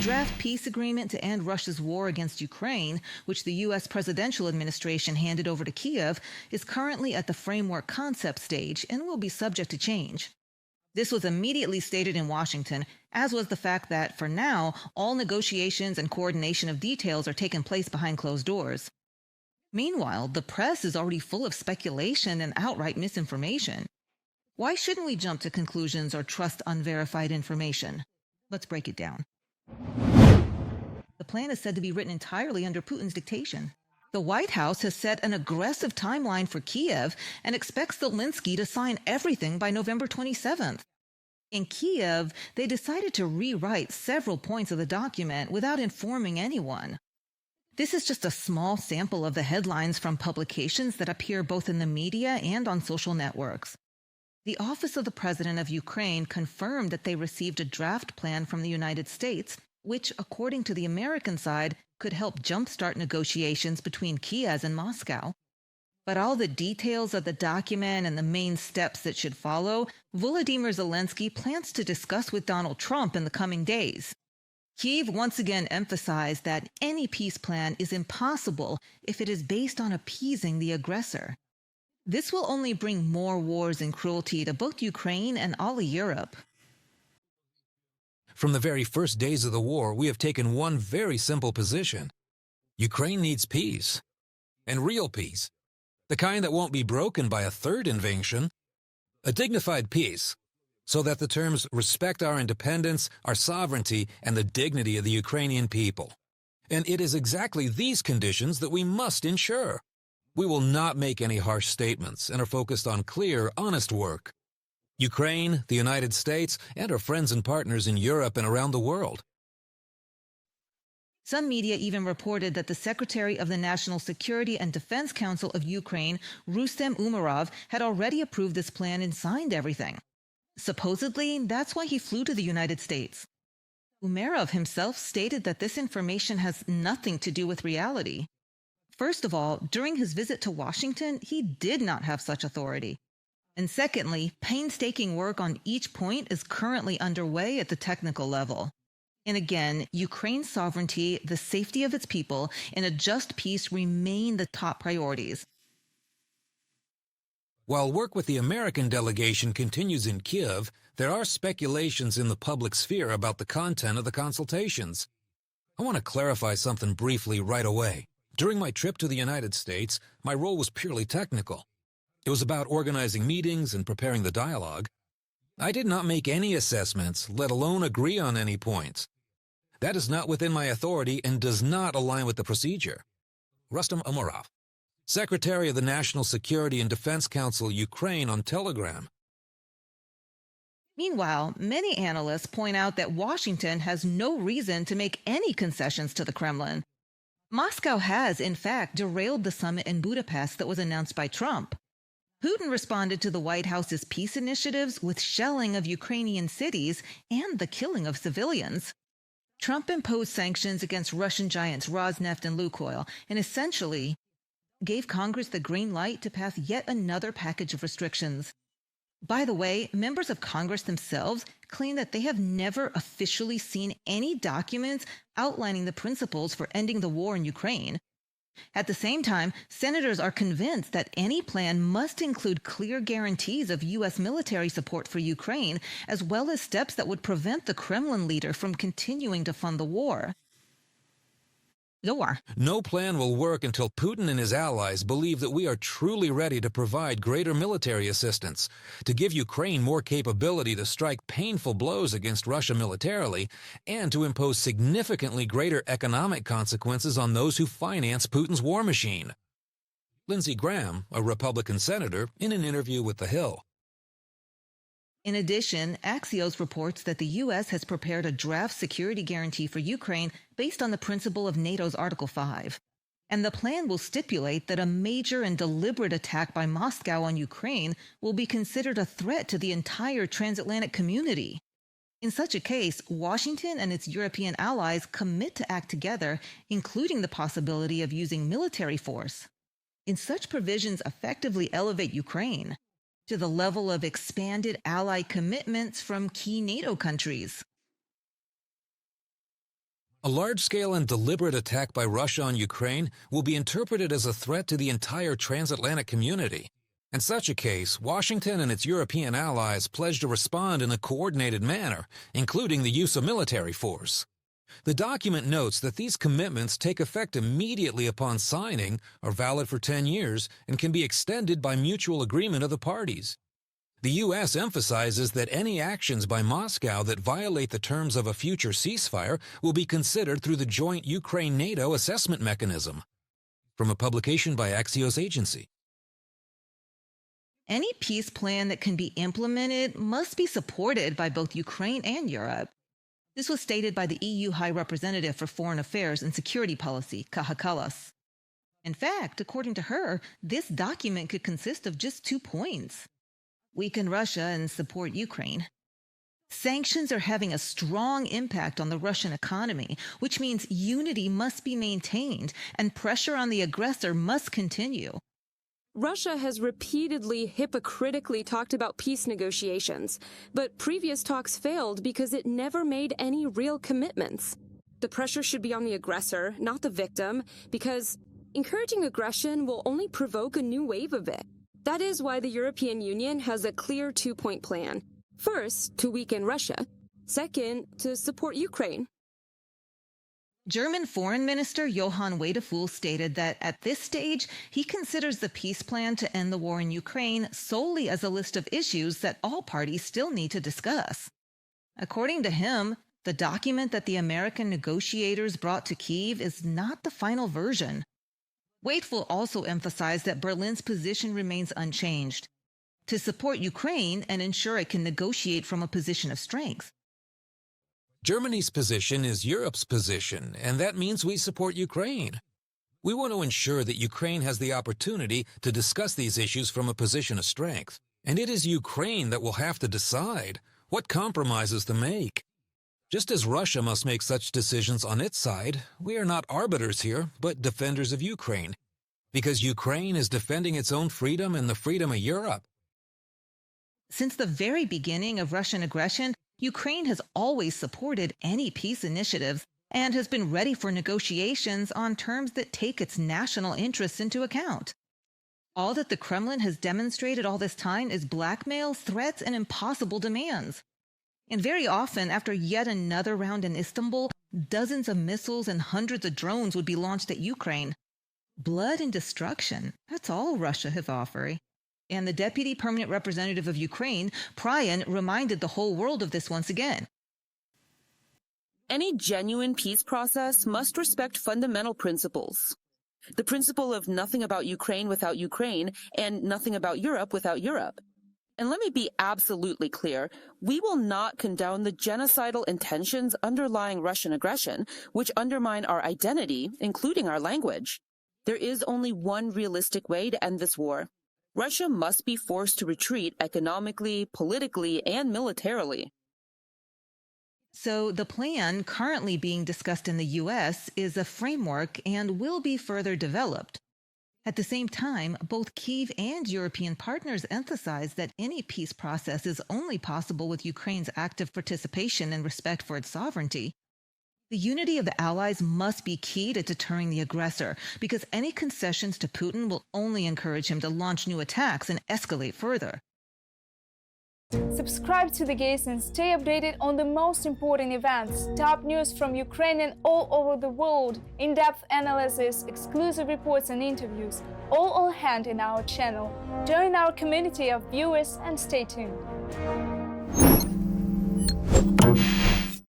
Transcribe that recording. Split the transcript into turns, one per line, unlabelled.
draft peace agreement to end Russia's war against Ukraine, which the U.S. presidential administration handed over to Kyiv, is currently at the framework concept stage and will be subject to change. This was immediately stated in Washington, as was the fact that, for now, all negotiations and coordination of details are taking place behind closed doors. Meanwhile, the press is already full of speculation and outright misinformation. Why shouldn't we jump to conclusions or trust unverified information? Let's break it down. The plan is said to be written entirely under Putin's dictation. The White House has set an aggressive timeline for Kyiv and expects Zelensky to sign everything by November 27th. In Kyiv, they decided to rewrite several points of the document without informing anyone. This is just a small sample of the headlines from publications that appear both in the media and on social networks. The Office of the President of Ukraine confirmed that they received a draft plan from the United States, which, according to the American side, could help jumpstart negotiations between Kyiv and Moscow. But all the details of the document and the main steps that should follow, Volodymyr Zelensky plans to discuss with Donald Trump in the coming days. Kyiv once again emphasized that any peace plan is impossible if it is based on appeasing the aggressor. This will only bring more wars and cruelty to both Ukraine and all of Europe.
From the very first days of the war, we have taken one very simple position. Ukraine needs peace. And real peace. The kind that won't be broken by a third invasion. A dignified peace, so that the terms respect our independence, our sovereignty, and the dignity of the Ukrainian people. And it is exactly these conditions that we must ensure. We will not make any harsh statements and are focused on clear, honest work. Ukraine, the United States, and our friends and partners in Europe and around the world.
Some media even reported that the Secretary of the National Security and Defense Council of Ukraine, Rustem Umerov, had already approved this plan and signed everything. Supposedly, that's why he flew to the United States. Umerov himself stated that this information has nothing to do with reality. First of all, during his visit to Washington, he did not have such authority. And secondly, painstaking work on each point is currently underway at the technical level. And again, Ukraine's sovereignty, the safety of its people, and a just peace remain the top priorities.
While work with the American delegation continues in Kyiv, there are speculations in the public sphere about the content of the consultations. I want to clarify something briefly right away. During my trip to the United States, my role was purely technical. It was about organizing meetings and preparing the dialogue. I did not make any assessments, let alone agree on any points. That is not within my authority and does not align with the procedure. Rustem Umerov, Secretary of the National Security and Defense Council, Ukraine, on Telegram.
Meanwhile, many analysts point out that Washington has no reason to make any concessions to the Kremlin. Moscow has, in fact, derailed the summit in Budapest that was announced by Trump. Putin responded to the White House's peace initiatives with shelling of Ukrainian cities and the killing of civilians. Trump imposed sanctions against Russian giants Rosneft and Lukoil and essentially gave Congress the green light to pass yet another package of restrictions. By the way, members of Congress themselves claim that they have never officially seen any documents outlining the principles for ending the war in Ukraine. At the same time, senators are convinced that any plan must include clear guarantees of U.S. military support for Ukraine, as well as steps that would prevent the Kremlin leader from continuing to fund the war.
No plan will work until Putin and his allies believe that we are truly ready to provide greater military assistance, to give Ukraine more capability to strike painful blows against Russia militarily, and to impose significantly greater economic consequences on those who finance Putin's war machine. Lindsey Graham, a Republican senator, in an interview with The Hill.
In addition, Axios reports that the U.S. has prepared a draft security guarantee for Ukraine based on the principle of NATO's Article 5. And the plan will stipulate that a major and deliberate attack by Moscow on Ukraine will be considered a threat to the entire transatlantic community. In such a case, Washington and its European allies commit to act together, including the possibility of using military force. And such provisions effectively elevate Ukraine to the level of expanded ally commitments from key NATO countries.
A large-scale and deliberate attack by Russia on Ukraine will be interpreted as a threat to the entire transatlantic community. In such a case, Washington and its European allies pledge to respond in a coordinated manner, including the use of military force. The document notes that these commitments take effect immediately upon signing, are valid for 10 years, and can be extended by mutual agreement of the parties. The U.S. emphasizes that any actions by Moscow that violate the terms of a future ceasefire will be considered through the joint Ukraine-NATO assessment mechanism. From a publication by Axios Agency.
Any peace plan that can be implemented must be supported by both Ukraine and Europe. This was stated by the EU High Representative for Foreign Affairs and Security Policy, Kaja Kallas. In fact, according to her, this document could consist of just 2 points. Weaken Russia and support Ukraine. Sanctions are having a strong impact on the Russian economy, which means unity must be maintained and pressure on the aggressor must continue.
Russia has repeatedly hypocritically talked about peace negotiations, but previous talks failed because it never made any real commitments. The pressure should be on the aggressor, not the victim, because encouraging aggression will only provoke a new wave of it. That is why the European Union has a clear 2-point plan. First, to weaken Russia. Second, to support Ukraine.
German Foreign Minister Johann Wadefuhl stated that at this stage, he considers the peace plan to end the war in Ukraine solely as a list of issues that all parties still need to discuss. According to him, the document that the American negotiators brought to Kyiv is not the final version. Wadefuhl also emphasized that Berlin's position remains unchanged, to support Ukraine and ensure it can negotiate from a position of strength.
Germany's position is Europe's position, and that means we support Ukraine. We want to ensure that Ukraine has the opportunity to discuss these issues from a position of strength, and it is Ukraine that will have to decide what compromises to make. Just as Russia must make such decisions on its side, we are not arbiters here, but defenders of Ukraine, because Ukraine is defending its own freedom and the freedom of Europe.
Since the very beginning of Russian aggression, Ukraine has always supported any peace initiatives and has been ready for negotiations on terms that take its national interests into account. All that the Kremlin has demonstrated all this time is blackmail, threats, and impossible demands. And very often, after yet another round in Istanbul, dozens of missiles and hundreds of drones would be launched at Ukraine. Blood and destruction, that's all Russia has offered. And the Deputy Permanent Representative of Ukraine, Pryan, reminded the whole world of this once again.
Any genuine peace process must respect fundamental principles. The principle of nothing about Ukraine without Ukraine and nothing about Europe without Europe. And let me be absolutely clear, we will not condone the genocidal intentions underlying Russian aggression, which undermine our identity, including our language. There is only one realistic way to end this war. Russia must be forced to retreat economically, politically, and militarily.
So the plan currently being discussed in the U.S. is a framework and will be further developed. At the same time, both Kyiv and European partners emphasize that any peace process is only possible with Ukraine's active participation and respect for its sovereignty. The unity of the Allies must be key to deterring the aggressor, because any concessions to Putin will only encourage him to launch new attacks and escalate further.
Subscribe to The Gaze and stay updated on the most important events, top news from Ukraine and all over the world, in-depth analysis, exclusive reports and interviews, all on hand in our channel. Join our community of viewers and stay tuned.